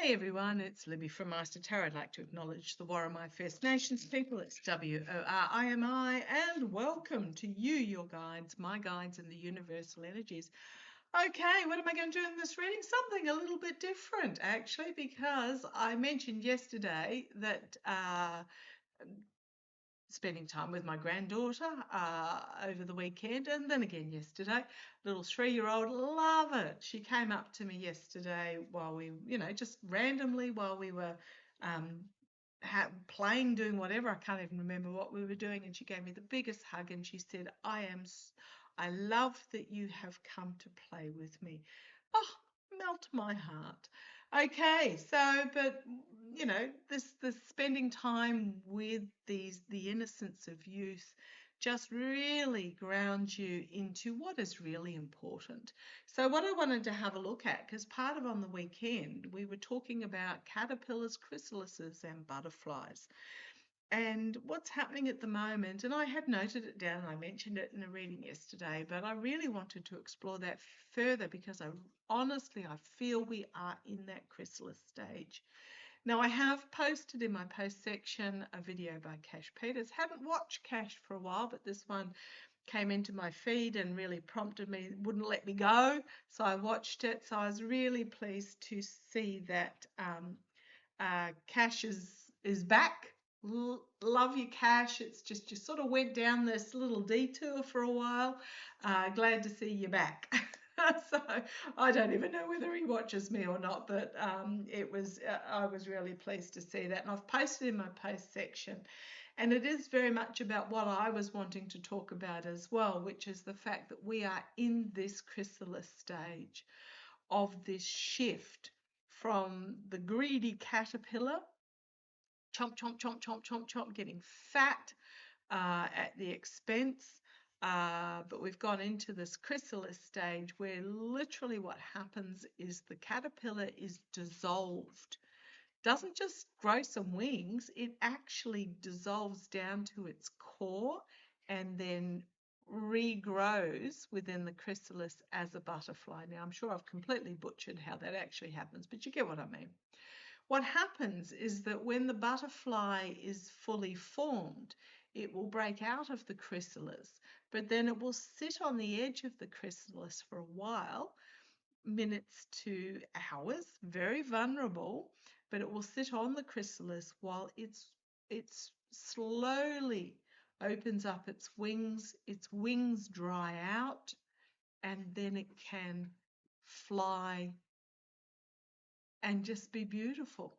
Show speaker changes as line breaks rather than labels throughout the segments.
Hey everyone, it's Libby from Maighstirtarot. I'd like to acknowledge the Warramai First Nations people. It's WORIMI, and welcome to you, your guides, my guides, and the universal energies. Okay, what am I going to do in this reading? Something a little bit different, actually, because I mentioned yesterday that spending time with my granddaughter over the weekend, and then again yesterday. Little 3-year-old, love it. She came up to me yesterday while we, just randomly while we were playing, doing whatever. I can't even remember what we were doing, and she gave me the biggest hug, and she said, I love that you have come to play with me. Oh, melt my heart. Okay, so, but this spending time with the innocence of youth just really grounds you into what is really important. So what I wanted to have a look at, because part of on the weekend we were talking about caterpillars, chrysalises, and butterflies. And what's happening at the moment, and I had noted it down and I mentioned it in a reading yesterday, but I really wanted to explore that further because I feel we are in that chrysalis stage. Now, I have posted in my post section a video by Cash Peters. Hadn't watched Cash for a while, but this one came into my feed and really prompted me, wouldn't let me go. So I watched it. So I was really pleased to see that Cash is back. Love you, Cash. It's just you sort of went down this little detour for a while. Glad to see you back. So I don't even know whether he watches me or not, but I was really pleased to see that, and I've posted in my post section, and it is very much about what I was wanting to talk about as well, which is the fact that we are in this chrysalis stage of this shift from the greedy caterpillar, chomp, chomp, chomp, chomp, chomp, chomp, getting fat at the expense. But we've gone into this chrysalis stage where literally what happens is the caterpillar is dissolved. Doesn't just grow some wings, it actually dissolves down to its core and then regrows within the chrysalis as a butterfly. Now, I'm sure I've completely butchered how that actually happens, but you get what I mean. What happens is that when the butterfly is fully formed, it will break out of the chrysalis, but then it will sit on the edge of the chrysalis for a while, minutes to hours, very vulnerable, but it will sit on the chrysalis while it's slowly opens up its wings dry out, and then it can fly and just be beautiful.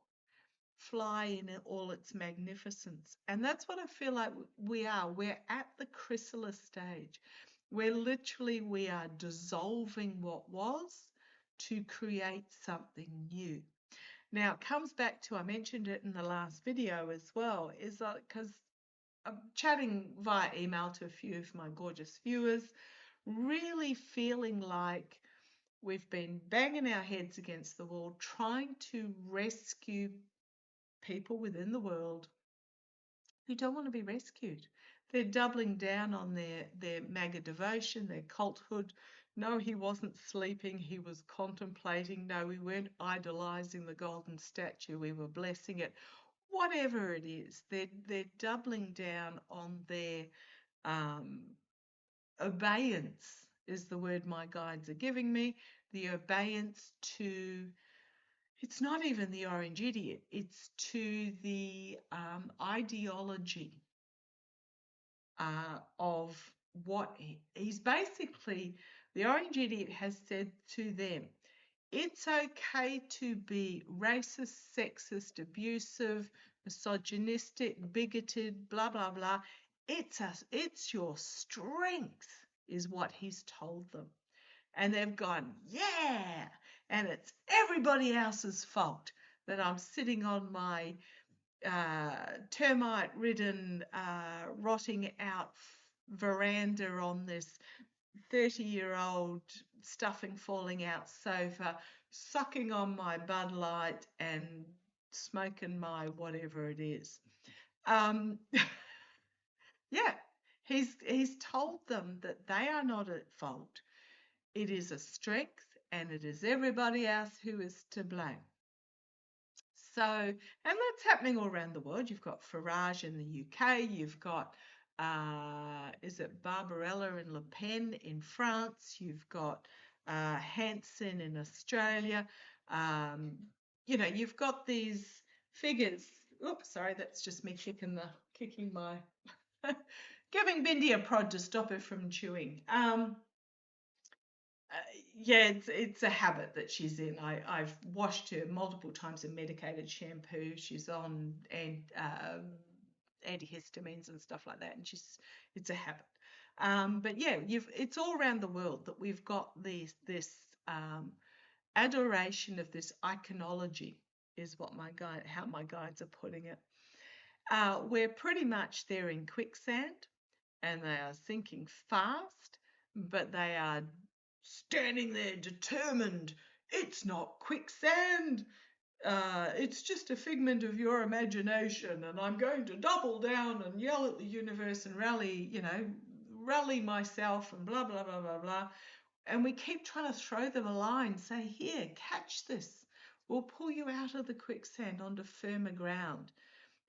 Fly in all its magnificence. And that's what I feel like we are. We're at the chrysalis stage where literally we are dissolving what was to create something new. Now, it comes back to, I mentioned it in the last video as well, is that because I'm chatting via email to a few of my gorgeous viewers, really feeling like we've been banging our heads against the wall trying to rescue people within the world who don't want to be rescued. They're doubling down on their MAGA devotion, their culthood. No, he wasn't sleeping, he was contemplating. No, we weren't idolizing the golden statue, we were blessing it. Whatever it is, they're doubling down on their obeyance, is the word my guides are giving me, the obeyance to, it's not even the orange idiot, it's to the ideology of what he's basically, the orange idiot has said to them, it's okay to be racist, sexist, abusive, misogynistic, bigoted, blah, blah, blah. It's your strength, is what he's told them. And they've gone, yeah, and it's everybody else's fault that I'm sitting on my termite-ridden, rotting out veranda on this 30-year-old stuffing falling out sofa, sucking on my Bud Light and smoking my whatever it is. Yeah, he's told them that they are not at fault. It is a strength, and it is everybody else who is to blame. So, and that's happening all around the world. You've got Farage in the UK, you've got, is it Barbarella and Le Pen in France, you've got Hanson in Australia. Um, you've got these figures. Oops, sorry, that's just me kicking my, giving Bindi a prod to stop her from chewing. Uh, yeah, it's a habit that she's in. I've washed her multiple times in medicated shampoo. She's on antihistamines and stuff like that, and it's a habit. But yeah, it's all around the world that we've got this adoration of this iconology is how my guides are putting it. We're pretty much there in quicksand, and they are sinking fast, but they are standing there determined. It's not quicksand. It's just a figment of your imagination, and I'm going to double down and yell at the universe and rally myself and blah, blah, blah, blah, blah. And we keep trying to throw them a line, say, here, catch this. We'll pull you out of the quicksand onto firmer ground.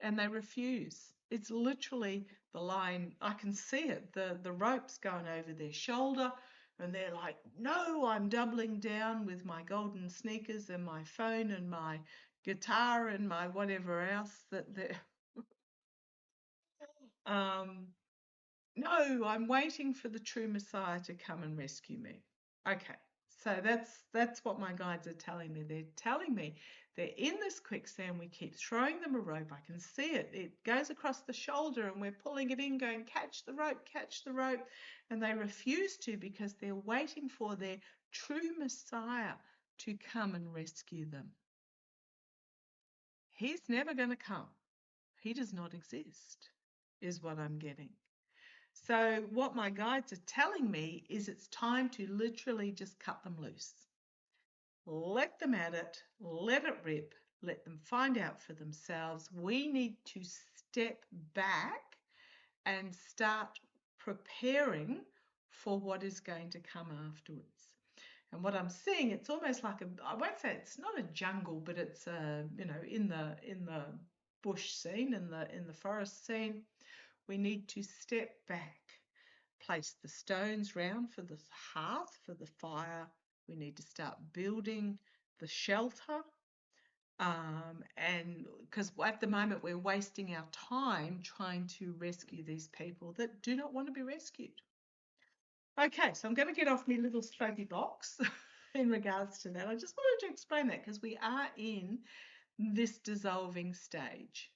And they refuse. It's literally the line. I can see it. The rope's going over their shoulder, and they're like, no, I'm doubling down with my golden sneakers and my phone and my guitar and my whatever else that they're. um, no, I'm waiting for the true Messiah to come and rescue me. Okay, so that's what my guides are telling me. They're telling me they're in this quicksand. We keep throwing them a rope. I can see it. It goes across the shoulder, and we're pulling it in, going, catch the rope, catch the rope. And they refuse to because they're waiting for their true Messiah to come and rescue them. He's never going to come. He does not exist, is what I'm getting. So what my guides are telling me is it's time to literally just cut them loose. Let them at it, let it rip, let them find out for themselves. We need to step back and start preparing for what is going to come afterwards. And what I'm seeing, it's almost like I won't say it's not a jungle, but it's in the bush scene, in the forest scene. We need to step back, place the stones round for the hearth, for the fire. We need to start building the shelter. And because at the moment we're wasting our time trying to rescue these people that do not want to be rescued. Okay, so I'm going to get off my little struggy box in regards to that. I just wanted to explain that because we are in this dissolving stage.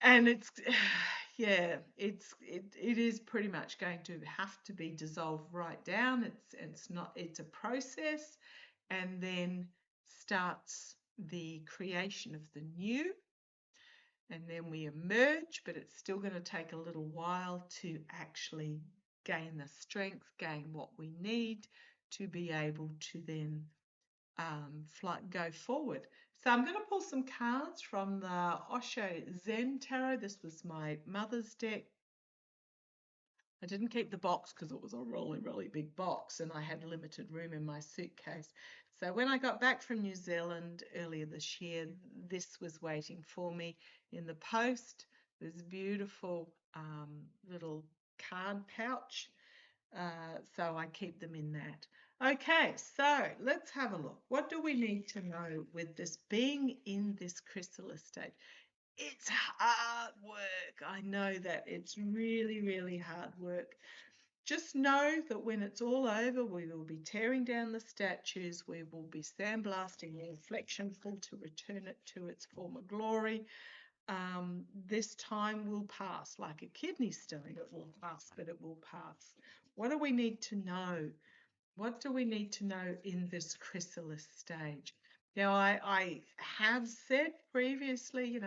And it is pretty much going to have to be dissolved right down. It's a process, and then starts the creation of the new, and then we emerge, but it's still going to take a little while to actually gain the strength, gain what we need to be able to then go forward. So I'm going to pull some cards from the Osho Zen Tarot. This was my mother's deck. I didn't keep the box because it was a really, really big box and I had limited room in my suitcase. So when I got back from New Zealand earlier this year, this was waiting for me in the post. This beautiful little card pouch. So I keep them in that. Okay, so let's have a look. What do we need to know with this being in this chrysalis stage? It's hard work. I know that it's really, really hard work. Just know that when it's all over, we will be tearing down the statues. We will be sandblasting the inflection full to return it to its former glory. This time will pass like a kidney stone. It will pass, but it will pass. What do we need to know? What do we need to know in this chrysalis stage? Now, I have said previously,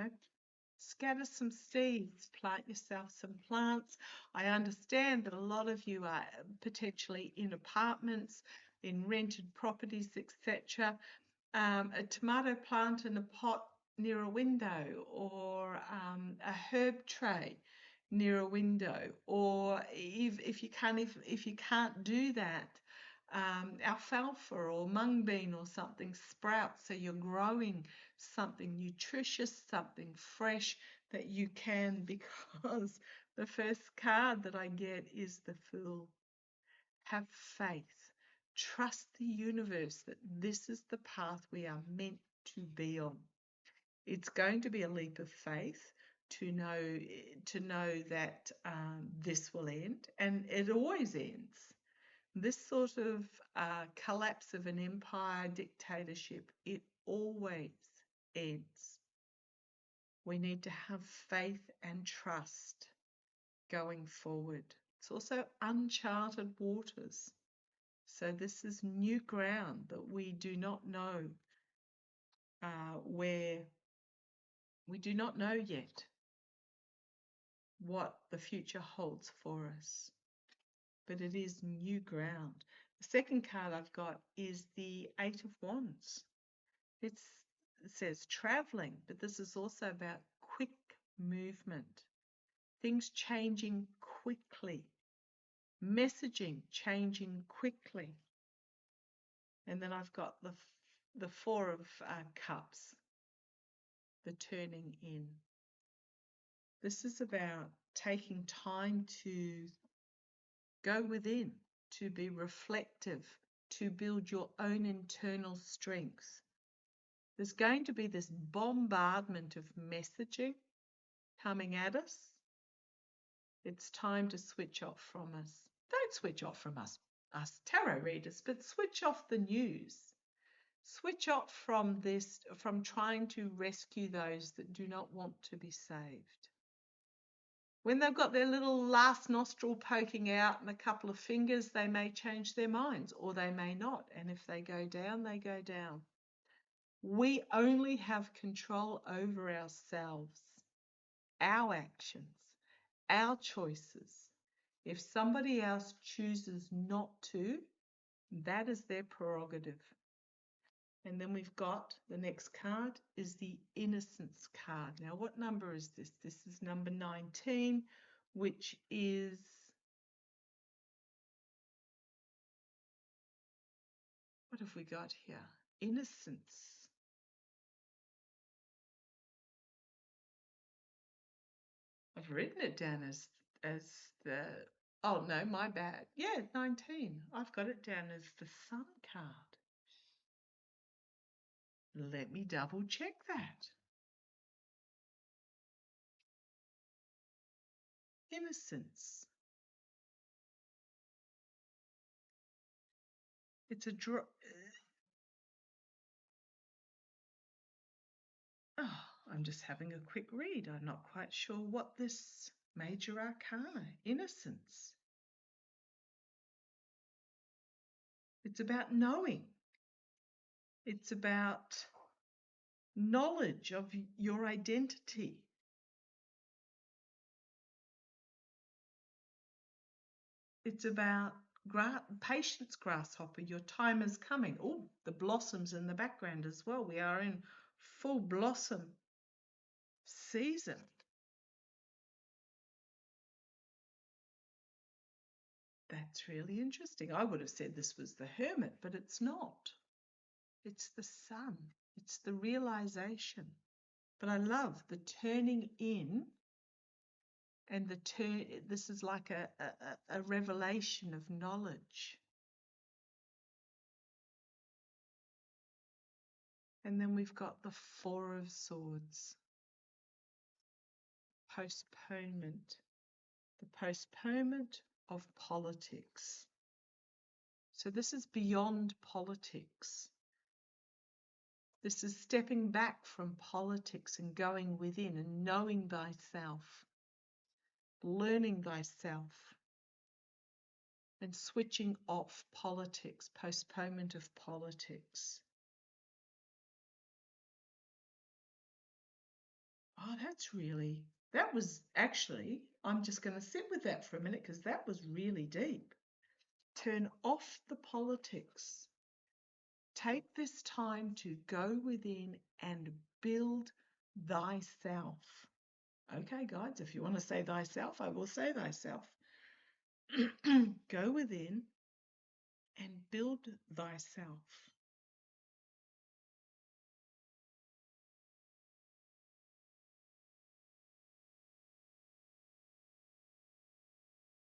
scatter some seeds, plant yourself some plants. I understand that a lot of you are potentially in apartments, in rented properties, etc. A tomato plant in a pot near a window, or a herb tray near a window, or if you can't do that, alfalfa or mung bean or something sprouts, so you're growing something nutritious, something fresh that you can, because the first card that I get is the Fool. Have faith. Trust the universe that this is the path we are meant to be on. It's going to be a leap of faith to know that this will end, and it always ends. This sort of collapse of an empire, dictatorship, it always ends. We need to have faith and trust going forward. It's also uncharted waters. So this is new ground that we do not know where we do not know yet what the future holds for us. But it is new ground. The second card I've got is the Eight of Wands. It says traveling, but this is also about quick movement, things changing quickly, messaging changing quickly. And then I've got the Four of Cups, the turning in. This is about taking time to go within, to be reflective, to build your own internal strength. There's going to be this bombardment of messaging coming at us. It's time to switch off from us. Don't switch off from us tarot readers, but switch off the news. Switch off from this, from trying to rescue those that do not want to be saved. When they've got their little last nostril poking out and a couple of fingers, they may change their minds, or they may not. And if they go down, they go down. We only have control over ourselves, our actions, our choices. If somebody else chooses not to, that is their prerogative. And then we've got the next card is the Innocence card. Now, what number is this? This is number 19, which is what have we got here? Innocence. I've written it down as the, oh no, my bad. Yeah, 19. I've got it down as the Sun card. Let me double check that. Innocence. It's a draw. Oh, I'm just having a quick read. I'm not quite sure what this major arcana, innocence. It's about knowing. It's about knowledge of your identity. It's about patience, grasshopper. Your time is coming. Oh, the blossoms in the background as well. We are in full blossom season. That's really interesting. I would have said this was the Hermit, but it's not. It's the Sun. It's the realization. But I love the turning in, and this is like a revelation of knowledge. And then we've got the Four of Swords. Postponement. The postponement of politics. So this is beyond politics. This is stepping back from politics and going within and knowing thyself, learning thyself, and switching off politics, postponement of politics. Oh, that was actually, I'm just going to sit with that for a minute because that was really deep. Turn off the politics. Take this time to go within and build thyself. Okay, guys, if you want to say thyself, I will say thyself. Go within and build thyself.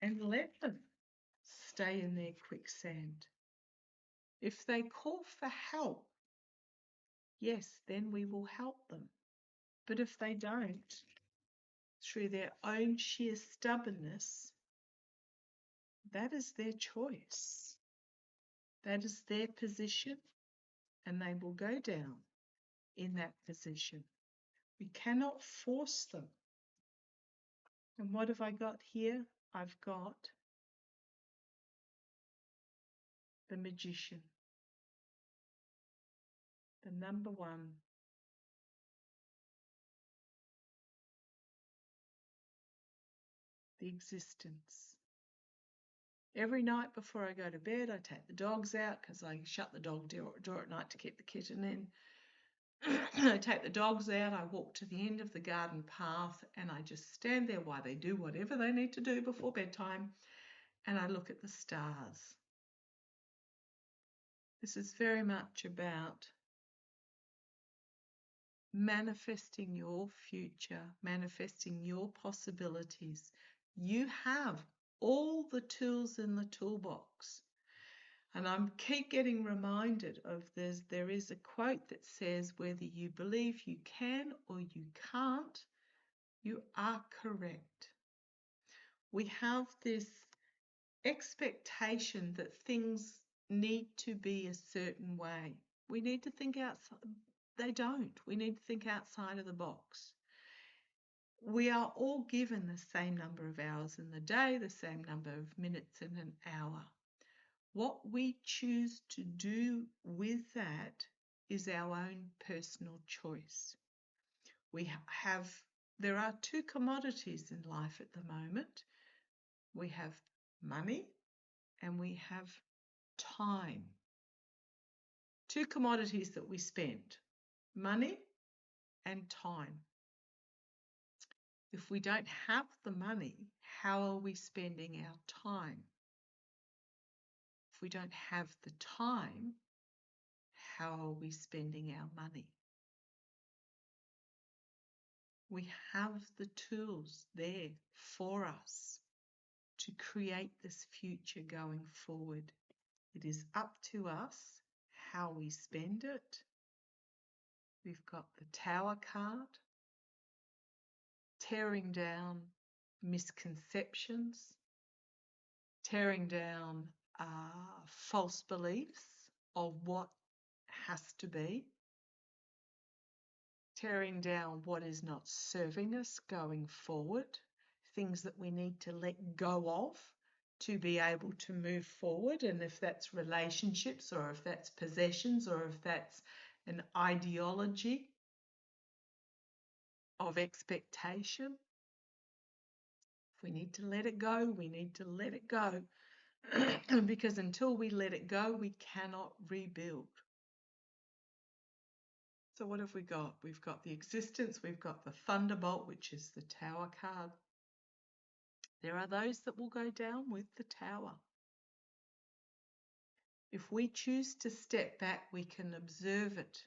And let them stay in their quicksand. If they call for help, yes, then we will help them. But if they don't, through their own sheer stubbornness, that is their choice. That is their position, and they will go down in that position. We cannot force them. And what have I got here? I've got the Magician, the number one. The existence. Every night before I go to bed, I take the dogs out because I shut the dog door at night to keep the kitten in. I take the dogs out, I walk to the end of the garden path, and I just stand there while they do whatever they need to do before bedtime, and I look at the stars. This is very much about manifesting your future, manifesting your possibilities. You have all the tools in the toolbox. And I keep getting reminded of this. There is a quote that says, whether you believe you can or you can't, you are correct. We have this expectation that things need to be a certain way. We need to think outside. They don't. We need to think outside of the box. We are all given the same number of hours in the day, the same number of minutes in an hour. What we choose to do with that is our own personal choice. There are two commodities in life at the moment. We have money and we have time. Two commodities that we spend, money and time. If we don't have the money, how are we spending our time? If we don't have the time, how are we spending our money? We have the tools there for us to create this future going forward. It is up to us how we spend it. We've got the Tower card, tearing down misconceptions, tearing down false beliefs of what has to be, tearing down what is not serving us going forward, things that we need to let go of to be able to move forward. And if that's relationships, or if that's possessions, or if that's an ideology of expectation, if we need to let it go, we need to let it go. Because until we let it go, we cannot rebuild. So what have we got? We've got the existence, we've got the Thunderbolt, which is the Tower card. There are those that will go down with the Tower. If we choose to step back, we can observe it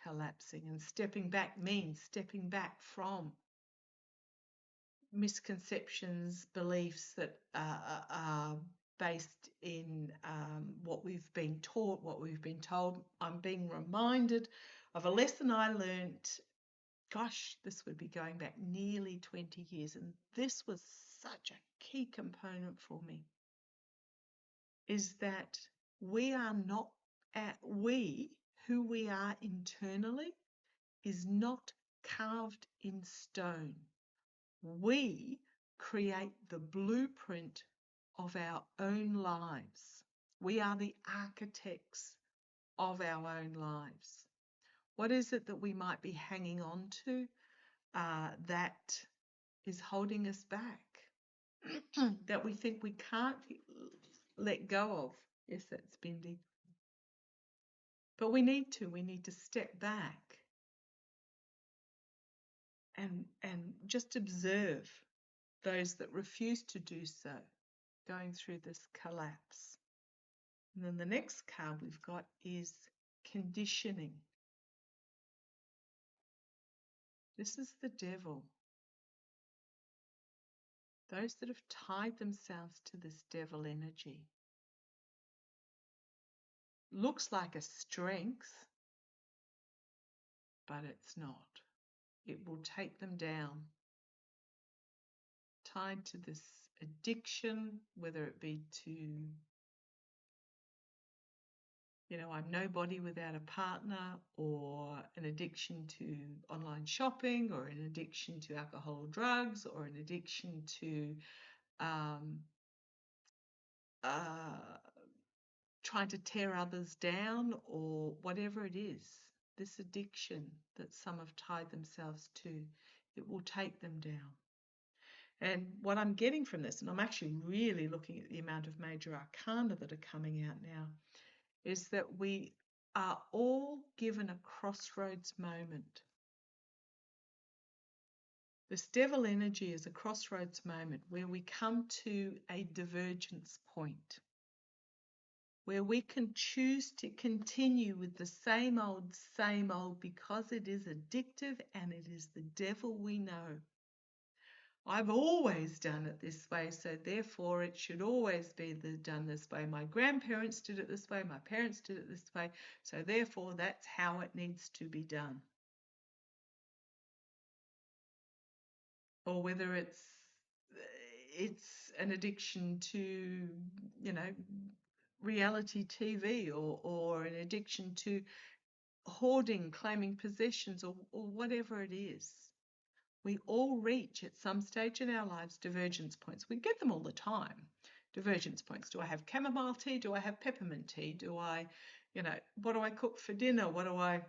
collapsing. And stepping back means stepping back from misconceptions, beliefs that are based in what we've been taught, what we've been told. I'm being reminded of a lesson I learnt. Gosh, this would be going back nearly 20 years, and this was such a key component for me, is that we are not who we are internally is not carved in stone. We create the blueprint of our own lives. We are the architects of our own lives. What is it that we might be hanging on to that is holding us back, that we think we can't let go of? Yes, that's Bindi. But we need to step back and just observe those that refuse to do so going through this collapse. And then the next card we've got is conditioning. This is the devil. Those that have tied themselves to this devil energy. Looks like a strength, but it's not. It will take them down. Tied to this addiction, whether it be to, I'm nobody without a partner, or an addiction to online shopping, or an addiction to alcohol or drugs, or an addiction to trying to tear others down, or whatever it is. This addiction that some have tied themselves to, it will take them down. And what I'm getting from this, and I'm actually really looking at the amount of major arcana that are coming out now, is that we are all given a crossroads moment. This devil energy is a crossroads moment where we come to a divergence point, where we can choose to continue with the same old, because it is addictive and it is the devil we know. I've always done it this way, so therefore it should always be done this way. My grandparents did it this way, my parents did it this way, so therefore that's how it needs to be done. Or whether it's an addiction to, reality TV, or an addiction to hoarding, claiming possessions, or whatever it is. We all reach at some stage in our lives divergence points. We get them all the time. Divergence points. Do I have chamomile tea? Do I have peppermint tea? Do I, what do I cook for dinner? What do I,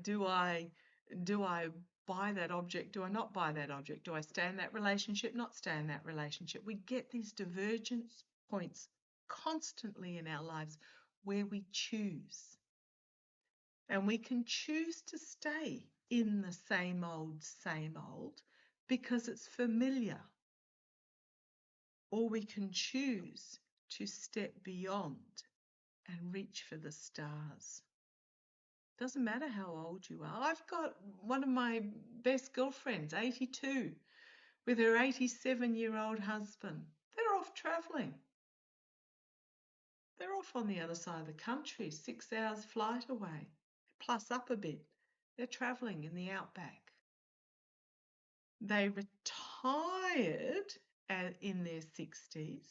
do I buy that object? Do I not buy that object? Do I stay in that relationship? Not stay in that relationship? We get these divergence points constantly in our lives where we choose. And we can choose to stay in the same old, because it's familiar. Or we can choose to step beyond and reach for the stars. Doesn't matter how old you are. I've got one of my best girlfriends, 82, with her 87-year-old husband. They're off travelling. They're off on the other side of the country, 6 hours flight away, plus up a bit. They're travelling in the outback. They retired in their 60s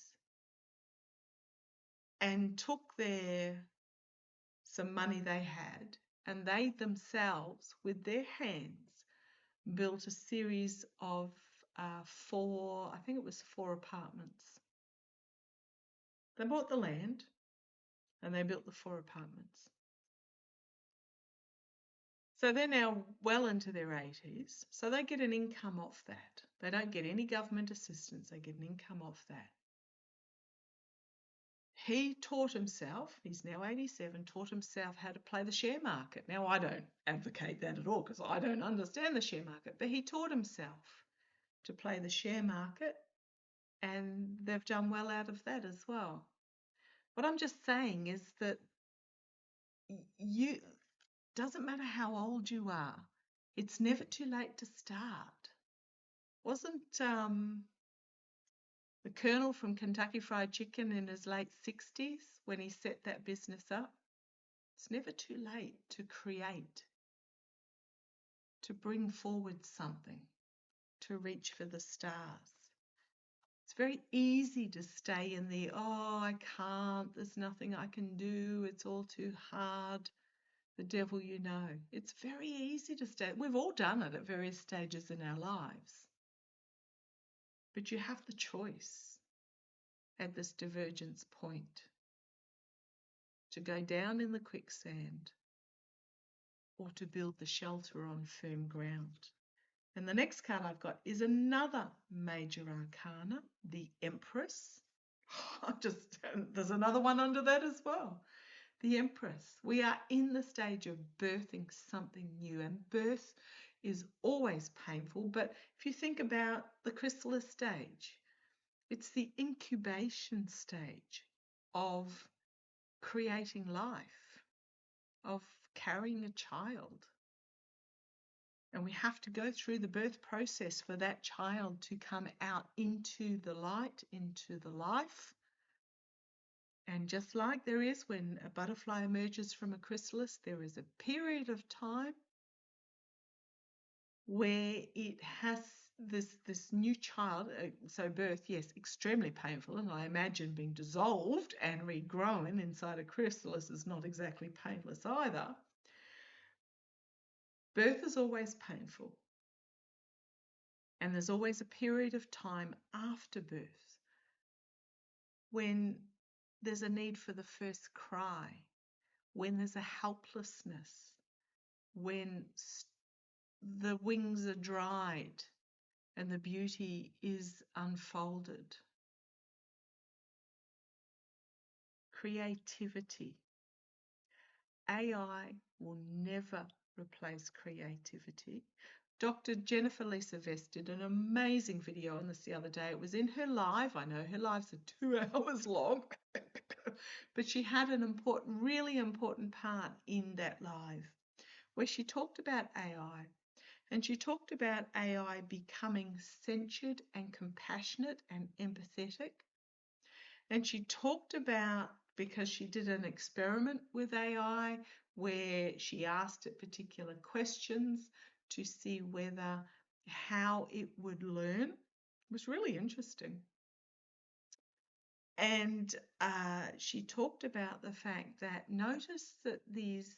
and took some money they had, and they themselves, with their hands, built a series of 4 apartments. They bought the land and they built the 4 apartments. So they're now well into their 80s, so they get an income off that. They don't get any government assistance, they get an income off that. He taught himself, he's now 87, taught himself how to play the share market. Now, I don't advocate that at all because I don't understand the share market, but he taught himself to play the share market, and they've done well out of that as well. What I'm just saying is that doesn't matter how old you are, it's never too late to start. Wasn't the Colonel from Kentucky Fried Chicken in his late 60s when he set that business up? It's never too late to create, to bring forward something, to reach for the stars. It's very easy to stay in the, I can't, there's nothing I can do, it's all too hard, the devil you know. It's very easy to stay. We've all done it at various stages in our lives. But you have the choice at this divergence point to go down in the quicksand or to build the shelter on firm ground. And the next card I've got is another major arcana, the Empress. There's another one under that as well. The Empress. We are in the stage of birthing something new, and birth is always painful. But if you think about the Chrysalis stage, it's the incubation stage. of creating life, of carrying a child. And we have to go through the birth process for that child to come out into the light, into the life. And just like there is when a butterfly emerges from a chrysalis, there is a period of time where it has this new child. So birth, yes, extremely painful, and I imagine being dissolved and regrown inside a chrysalis is not exactly painless either. Birth is always painful, and there's always a period of time after birth when there's a need for the first cry, when there's a helplessness, when the wings are dried and the beauty is unfolded. Creativity. AI will never replace creativity. Dr. Jennifer Lisa Vest did an amazing video on this the other day. It was in her live. I know her lives are 2 hours long, but she had an important, really important part in that live where she talked about AI. And she talked about AI becoming sentient and compassionate and empathetic. And she talked about, because she did an experiment with AI where she asked it particular questions to see how it would learn. It was really interesting. And she talked about the fact that notice that these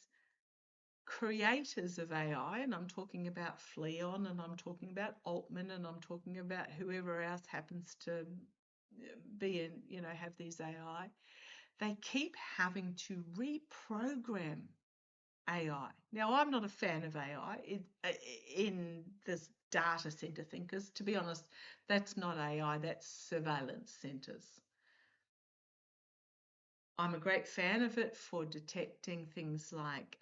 creators of AI, and I'm talking about Fleon, and I'm talking about Altman, and I'm talking about whoever else happens to be in, have these AI, they keep having to reprogram AI. Now, I'm not a fan of AI in this data center thing, because to be honest, that's not AI, that's surveillance centers. I'm a great fan of it for detecting things like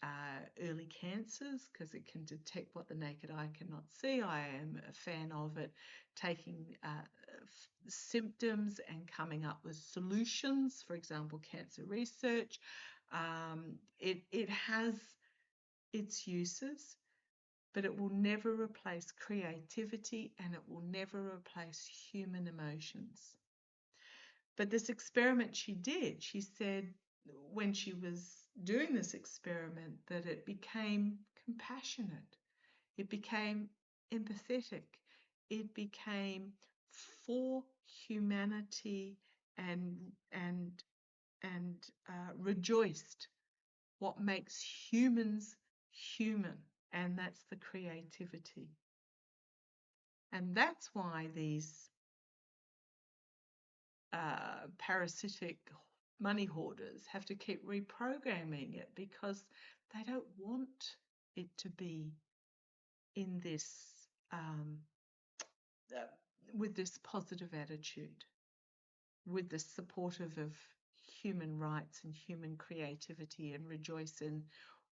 early cancers, because it can detect what the naked eye cannot see. I am a fan of it taking symptoms and coming up with solutions, for example, cancer research. It has its uses, but it will never replace creativity, and it will never replace human emotions. But this experiment she did, she said when she was doing this experiment that it became compassionate, it became empathetic, it became for humanity and rejoiced what makes humans human, and that's the creativity. And that's why these parasitic money hoarders have to keep reprogramming it, because they don't want it to be in this with this positive attitude, with this supportive of human rights and human creativity, and rejoice in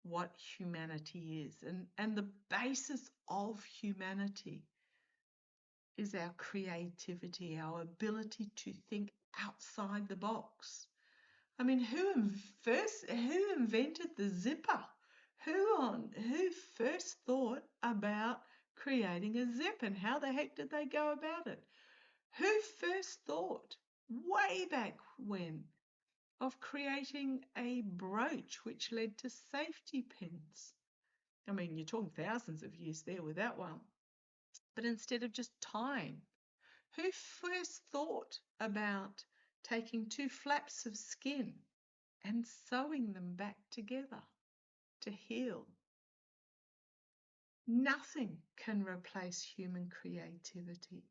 what humanity is. And the basis of humanity is our creativity, our ability to think outside the box. I mean, who invented the zipper? Who first thought about creating a zip, and how the heck did they go about it? Who first thought, way back when, of creating a brooch which led to safety pins? I mean, you're talking thousands of years there with that one. But instead of just tying, who first thought about taking 2 flaps of skin and sewing them back together to heal? Nothing can replace human creativity.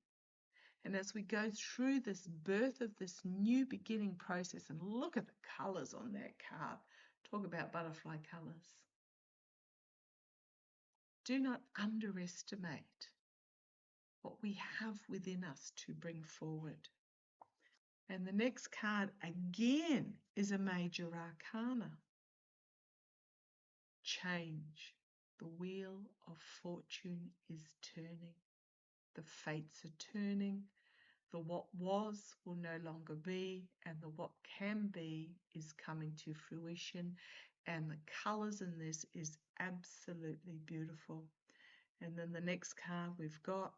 And as we go through this birth of this new beginning process, and look at the colours on that card, talk about butterfly colours. Do not underestimate what we have within us to bring forward. And the next card again is a major arcana. Change. The wheel of fortune is turning. The fates are turning. The what was will no longer be, and the what can be is coming to fruition. And the colours in this is absolutely beautiful. And then the next card we've got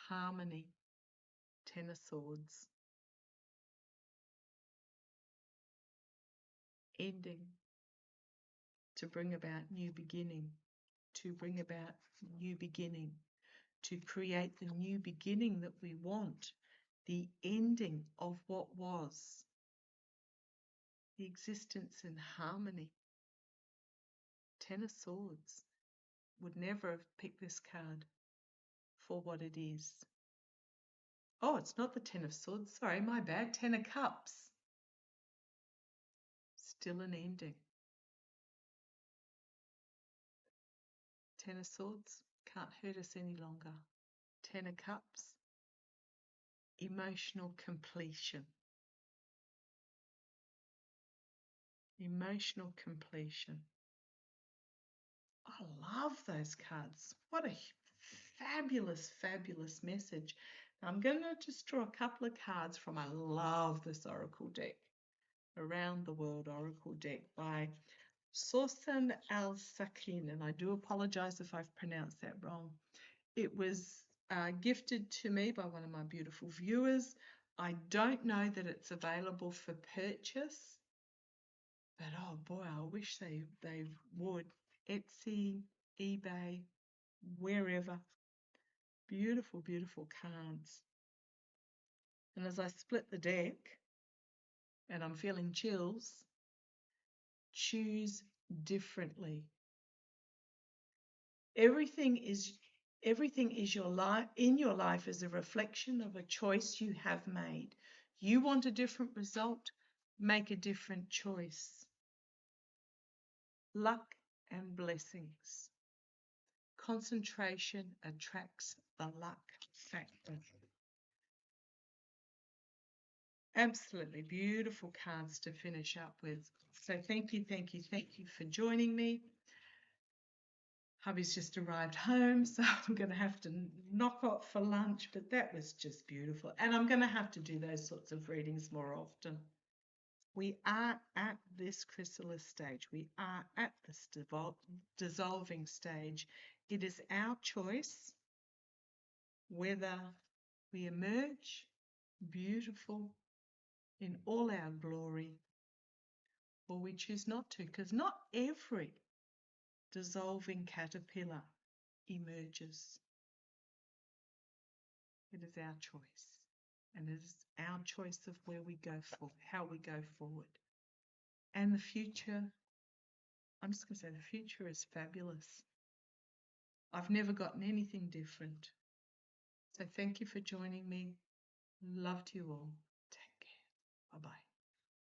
Harmony, Ten of Swords. Ending, to bring about new beginning, to bring about new beginning, to create the new beginning that we want, the ending of what was, the existence in harmony. Ten of Swords. Would never have picked this card for what it is. Oh, it's not the Ten of Swords. Sorry, my bad. Ten of Cups. Still an ending. Ten of Swords. Can't hurt us any longer. Ten of Cups. Emotional completion. Emotional completion. I love those cards. What a fabulous, fabulous message. Now I'm going to just draw a couple of cards from, I love this Oracle deck, Around the World Oracle deck by Sorsan Al-Sakin, and I do apologize if I've pronounced that wrong. It was gifted to me by one of my beautiful viewers. I don't know that it's available for purchase, but oh boy, I wish they would. Etsy, eBay, wherever. Beautiful, beautiful cards. And as I split the deck, and I'm feeling chills, choose differently. Everything is your life, in your life, is a reflection of a choice you have made. You want a different result, make a different choice. Luck and blessings. Concentration attracts the luck factor. Absolutely beautiful cards to finish up with. So thank you for joining me. Hubby's just arrived home, so I'm going to have to knock off for lunch, but that was just beautiful. And I'm going to have to do those sorts of readings more often. We are at this chrysalis stage. We are at this dissolving stage. It is our choice whether we emerge beautiful in all our glory or we choose not to, because not every dissolving caterpillar emerges. It is our choice, and it is our choice of where we go for, how we go forward. And the future, I'm just going to say the future is fabulous. I've never gotten anything different. So thank you for joining me. Love to you all. Take care. Bye-bye.